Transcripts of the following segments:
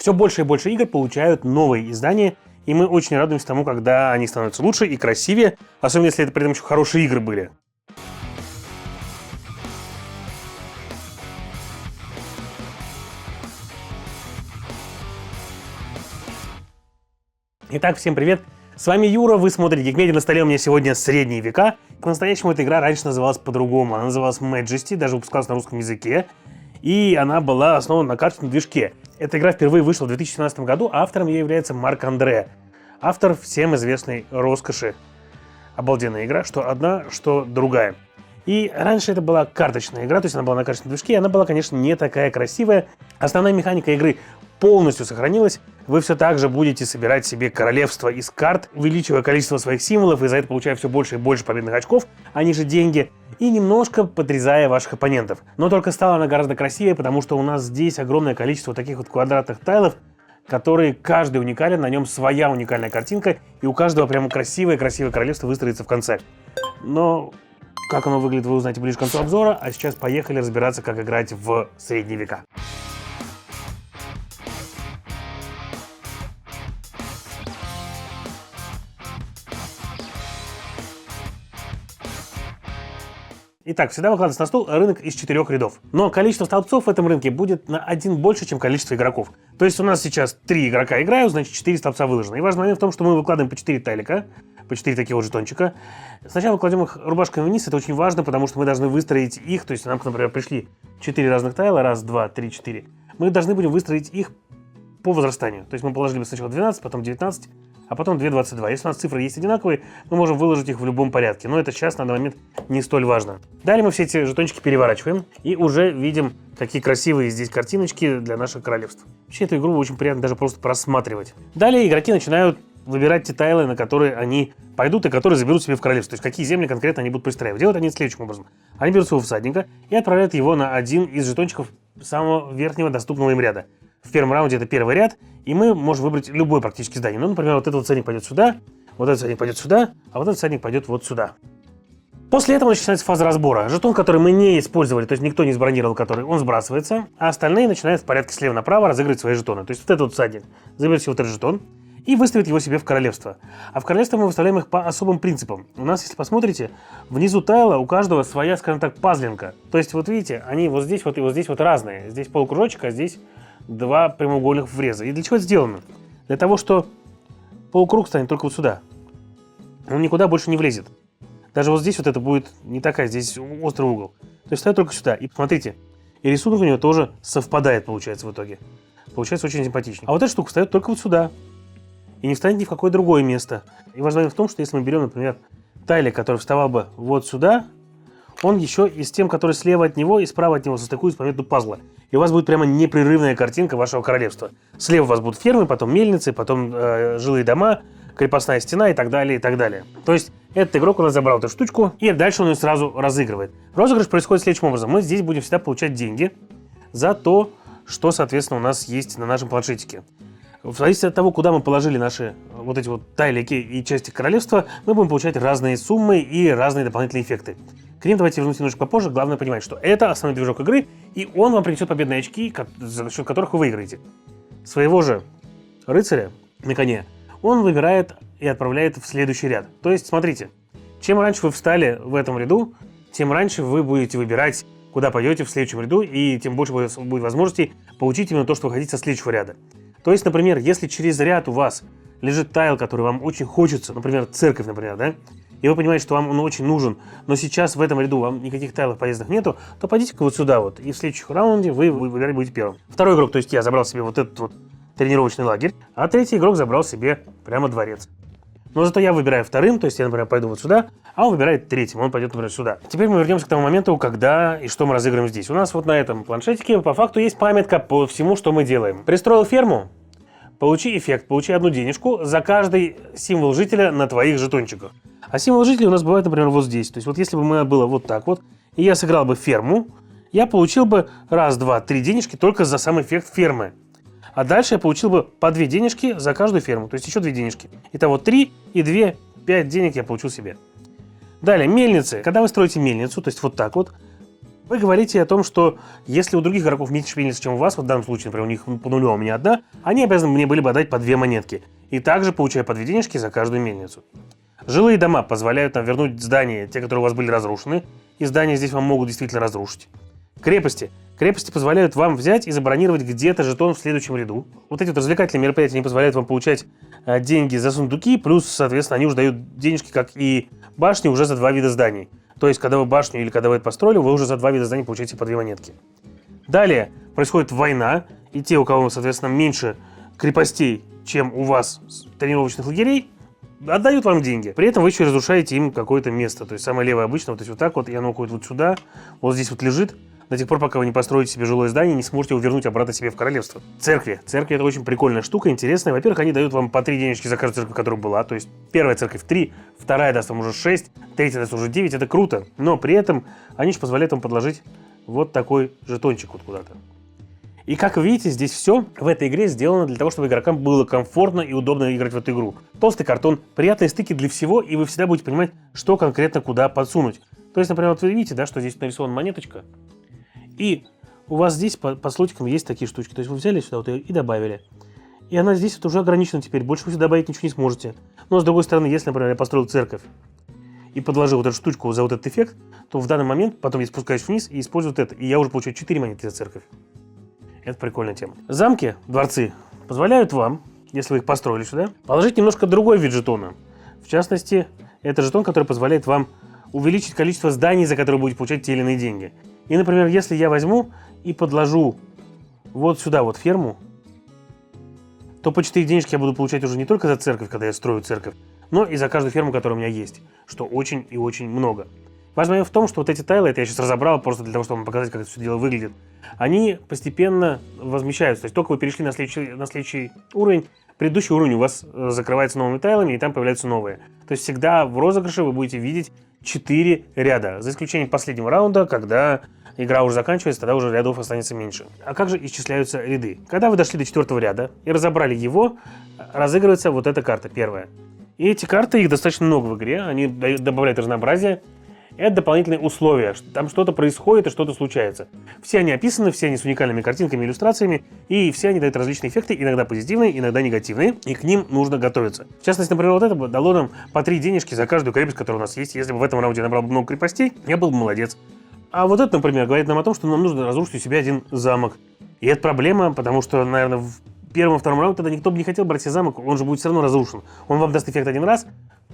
Все больше и больше игр получают новые издания, и мы очень радуемся тому, когда они становятся лучше и красивее, особенно если это при этом еще хорошие игры были. Итак, всем привет! С вами Юра, вы смотрите Geekmedia, на столе у меня сегодня средние века. По-настоящему эта игра раньше называлась по-другому, она называлась Majesty, даже выпускалась на русском языке, и она была основана на карточном движке. Эта игра впервые вышла в 2017 году, автором ее является Марк Андре, автор всем известной Роскоши. Обалденная игра, что одна, что другая. И раньше это была карточная игра, то есть она была на карточном движке, и она была, конечно, не такая красивая. Основная механика игры полностью сохранилась. Вы все так же будете собирать себе королевство из карт, увеличивая количество своих символов, и за это получая все больше и больше победных очков, они же деньги, и немножко подрезая ваших оппонентов. Но только стала она гораздо красивее, потому что у нас здесь огромное количество таких вот квадратных тайлов, которые каждый уникален, на нем своя уникальная картинка, и у каждого прямо красивое-красивое королевство выстроится в конце. Но как оно выглядит, вы узнаете ближе к концу обзора, а сейчас поехали разбираться, как играть в средние века. Итак, всегда выкладывается на стол рынок из 4 рядов. Но количество столбцов в этом рынке будет на 1 больше, чем количество игроков. То есть у нас сейчас 3 игрока играют, значит 4 столбца выложено. И важный момент в том, что мы выкладываем по 4 тайлика, по 4 таких вот жетончика. Сначала кладем их рубашками вниз, это очень важно, потому что мы должны выстроить их, то есть нам, например, пришли 4 разных тайла, 1, 2, 3, 4. Мы должны будем выстроить их по возрастанию. То есть мы положили сначала 12, потом 19, а потом 2,22. Если у нас цифры есть одинаковые, мы можем выложить их в любом порядке. Но это сейчас на данный момент не столь важно. Далее мы все эти жетончики переворачиваем и уже видим, какие красивые здесь картиночки для наших королевств. Вообще эту игру очень приятно даже просто просматривать. Далее игроки начинают выбирать те тайлы, на которые они пойдут и которые заберут себе в королевство. То есть какие земли конкретно они будут пристраивать. Делают они следующим образом. Они берут своего всадника и отправляют его на один из жетончиков самого верхнего доступного им ряда. В первом раунде это первый ряд, и мы можем выбрать любое практически здание. Ну, например, вот этот вот всадник пойдет сюда, вот этот всадник пойдет сюда, а вот этот всадник пойдет вот сюда. После этого начинается фаза разбора. Жетон, который мы не использовали, то есть никто не сбронировал, который он сбрасывается, а остальные начинают в порядке слева направо разыгрывать свои жетоны. То есть вот этот вот всадник заберет себе вот этот жетон и выставит его себе в королевство. А в королевство мы выставляем их по особым принципам. У нас, если посмотрите, внизу тайла у каждого своя, скажем так, пазлинка. То есть вот видите, они вот здесь вот и вот здесь вот разные. Здесь полукружочек, а здесь 2 прямоугольных вреза. И для чего это сделано? Для того, что полукруг станет только вот сюда. Он никуда больше не влезет. Даже вот здесь вот это будет не такая, здесь острый угол. То есть встает только сюда. И посмотрите, и рисунок у него тоже совпадает, получается, в итоге. Получается очень симпатично. А вот эта штука встает только вот сюда. И не встанет ни в какое другое место. И важно в том, что если мы берем, например, тайлик, который вставал бы вот сюда, он еще и с тем, который слева от него и справа от него состыкуется по методу пазла. И у вас будет прямо непрерывная картинка вашего королевства. Слева у вас будут фермы, потом мельницы, потом жилые дома, крепостная стена и так далее, и так далее. То есть этот игрок у нас забрал эту штучку, и дальше он ее сразу разыгрывает. Розыгрыш происходит следующим образом. Мы здесь будем всегда получать деньги за то, что, соответственно, у нас есть на нашем планшетике. В зависимости от того, куда мы положили наши вот эти вот тайлики и части королевства, мы будем получать разные суммы и разные дополнительные эффекты. К ним давайте вернусь немножко попозже. Главное понимать, что это основной движок игры, и он вам принесет победные очки, за счет которых вы выиграете. Своего же рыцаря на коне он выбирает и отправляет в следующий ряд. То есть, смотрите, чем раньше вы встали в этом ряду, тем раньше вы будете выбирать, куда пойдете в следующем ряду, и тем больше будет возможностей получить именно то, что вы хотите со следующего ряда. То есть, например, если через ряд у вас лежит тайл, который вам очень хочется, например, церковь, например, да, и вы понимаете, что вам он очень нужен, но сейчас в этом ряду вам никаких тайлов полезных нету, то пойдите-ка вот сюда вот, и в следующем раунде вы выбирать будете первым. Второй игрок, то есть я забрал себе вот этот вот тренировочный лагерь, а третий игрок забрал себе прямо дворец. Но зато я выбираю вторым, то есть я, например, пойду вот сюда, а он выбирает третьим, он пойдет, например, сюда. Теперь мы вернемся к тому моменту, когда и что мы разыгрываем здесь. У нас вот на этом планшетике по факту есть памятка по всему, что мы делаем. Пристроил ферму? Получи эффект, получи 1 денежку за каждый символ жителя на твоих жетончиках. А символ жителей у нас бывает, например, вот здесь. То есть вот если бы у меня было вот так вот, и я сыграл бы ферму, я получил бы 1, 2, 3 денежки только за сам эффект фермы. А дальше я получил бы по 2 денежки за каждую ферму, то есть еще 2 денежки. Итого 3 и 2, 5 денег я получил себе. Далее, мельницы. Когда вы строите мельницу, то есть вот так вот, Вы говорите о том, что если у других игроков меньше мельниц, чем у вас, вот в данном случае, например, у них по нулю, а у меня одна, они обязаны мне были бы отдать по 2 монетки. И также получая по 2 денежки за каждую мельницу. Жилые дома позволяют нам вернуть здания, те, которые у вас были разрушены, и здания здесь вам могут действительно разрушить. Крепости. Крепости позволяют вам взять и забронировать где-то жетон в следующем ряду. Вот эти вот развлекательные мероприятия не позволяют вам получать деньги за сундуки, плюс, соответственно, они уже дают денежки, как и башни, уже за 2 вида зданий. То есть, когда вы башню или когда вы это построили, вы уже за 2 вида зданий получаете по 2 монетки. Далее происходит война, и те, у кого, соответственно, меньше крепостей, чем у вас тренировочных лагерей, отдают вам деньги. При этом вы еще разрушаете им какое-то место. То есть самое левое обычно, вот так вот, и оно уходит вот сюда, вот здесь вот лежит. До тех пор, пока вы не построите себе жилое здание, не сможете его вернуть обратно себе в королевство. Церкви. Церкви — это очень прикольная штука, интересная. Во-первых, они дают вам по 3 денежки за каждую церковь, которая была. То есть первая церковь 3, вторая даст вам уже 6, третья даст уже 9. Это круто. Но при этом они же позволяют вам подложить вот такой жетончик вот куда-то. И как вы видите, здесь все в этой игре сделано для того, чтобы игрокам было комфортно и удобно играть в эту игру. Толстый картон, приятные стыки для всего, и вы всегда будете понимать, что конкретно куда подсунуть. То есть, например, вот вы видите, да, что здесь нарисована монеточка, и у вас здесь по слотикам есть такие штучки. То есть вы взяли сюда вот и добавили. И она здесь вот уже ограничена теперь, больше вы сюда добавить ничего не сможете. Но с другой стороны, если, например, я построил церковь и подложил вот эту штучку за вот этот эффект, то в данный момент потом я спускаюсь вниз и использую вот это. И я уже получаю 4 монеты за церковь. Это прикольная тема. Замки, дворцы позволяют вам, если вы их построили сюда, положить немножко другой вид жетона. В частности, это жетон, который позволяет вам увеличить количество зданий, за которые вы будете получать те или иные деньги. И, например, если я возьму и подложу вот сюда вот ферму, то по 4 денежки я буду получать уже не только за церковь, когда я строю церковь, но и за каждую ферму, которая у меня есть, что очень и очень много. Важный момент в том, что вот эти тайлы, это я сейчас разобрал просто для того, чтобы вам показать, как это все дело выглядит, они постепенно возмещаются. То есть только вы перешли на следующий уровень, предыдущий уровень у вас закрывается новыми тайлами, и там появляются новые. То есть всегда в розыгрыше вы будете видеть 4 ряда, за исключением последнего раунда, когда игра уже заканчивается, тогда уже рядов останется меньше. А как же исчисляются ряды? Когда вы дошли до 4-го ряда и разобрали его, разыгрывается вот эта карта, первая. И эти карты, их достаточно много в игре, они добавляют разнообразие. Это дополнительные условия, там что-то происходит и что-то случается. Все они описаны, все они с уникальными картинками, иллюстрациями, и все они дают различные эффекты, иногда позитивные, иногда негативные, и к ним нужно готовиться. В частности, например, вот это дало нам по 3 денежки за каждую крепость, которая у нас есть. Если бы в этом раунде я набрал много крепостей, я был бы молодец. А вот это, например, говорит нам о том, что нам нужно разрушить у себя один замок. И это проблема, потому что, наверное, в первом и втором раунде тогда никто бы не хотел брать себе замок, он же будет все равно разрушен. Он вам даст эффект один раз,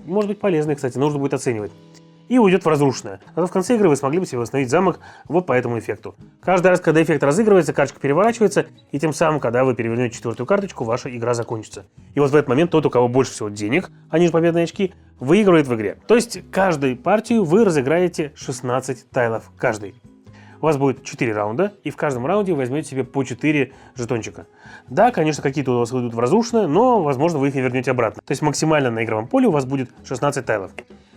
может быть полезный, кстати, нужно будет оценивать. И уйдет в разрушенное. А то в конце игры вы смогли бы себе восстановить замок вот по этому эффекту. Каждый раз, когда эффект разыгрывается, карточка переворачивается, и тем самым, когда вы перевернете 4-ю карточку, ваша игра закончится. И вот в этот момент тот, у кого больше всего денег, они же победные очки, выигрывает в игре. То есть каждую партию вы разыграете 16 тайлов каждый. У вас будет 4 раунда, и в каждом раунде вы возьмете себе по 4 жетончика. Да, конечно, какие-то у вас выйдут в разрушенное, но, возможно, вы их и вернете обратно. То есть максимально на игровом поле у вас будет 16 тайлов.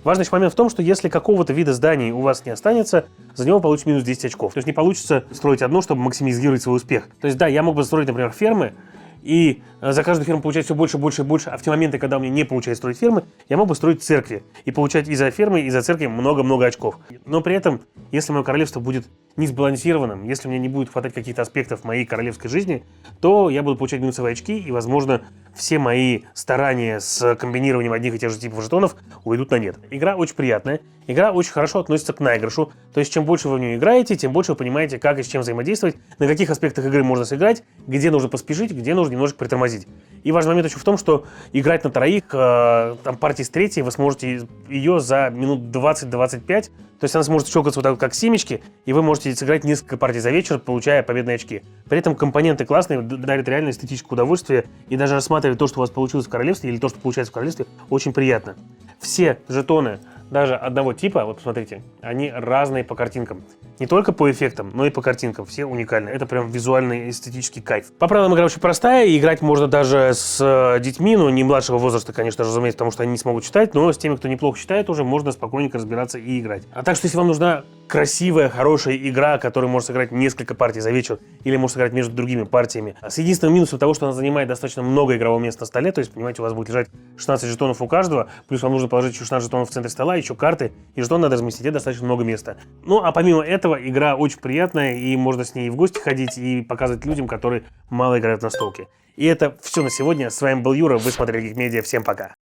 Важный момент в том, что если какого-то вида зданий у вас не останется, за него получится минус 10 очков. То есть не получится строить одно, чтобы максимизировать свой успех. То есть да, я мог бы строить, например, фермы, и за каждую ферму получать все больше, больше и больше, а в те моменты, когда у меня не получается строить фермы, я мог бы строить церкви и получать и за фермы, и за церкви много-много очков. Но при этом, если мое королевство будет не сбалансированным, если мне не будет хватать каких-то аспектов моей королевской жизни, то я буду получать минусовые очки, и, возможно, все мои старания с комбинированием одних и тех же типов жетонов уйдут на нет. Игра очень приятная, игра очень хорошо относится к наигрышу, то есть чем больше вы в нее играете, тем больше вы понимаете, как и с чем взаимодействовать, на каких аспектах игры можно сыграть, где нужно поспешить, где нужно немножко притормозить. И важный момент еще в том, что играть на троих, там партии с третьей, вы сможете ее за минут 20-25, то есть она сможет щелкаться вот так, как семечки, и вы можете сыграть несколько партий за вечер, получая победные очки. При этом компоненты классные, дарят реально эстетическое удовольствие, и даже рассматривать то, что у вас получилось в королевстве, или то, что получается в королевстве, очень приятно. Все жетоны даже одного типа, вот посмотрите, они разные по картинкам. Не только по эффектам, но и по картинкам. Все уникальны. Это прям визуальный эстетический кайф. По правилам игра очень простая. И играть можно даже с детьми, но не младшего возраста, конечно, разумеется, потому что они не смогут читать. Но с теми, кто неплохо читает, уже можно спокойненько разбираться и играть. А так что, если вам нужна красивая, хорошая игра, которую можно сыграть несколько партий за вечер, или можно сыграть между другими партиями, с единственным минусом того, что она занимает достаточно много игрового места на столе, то есть, понимаете, у вас будет лежать 16 жетонов у каждого, плюс вам нужно положить еще 16 жетонов в центре стола, еще карты, и жетон надо разместить, это достаточно много места. Ну, а помимо этого, игра очень приятная, и можно с ней в гости ходить и показывать людям, которые мало играют в настолки. И это все на сегодня. С вами был Юра, вы смотрели Geek Media. Всем пока.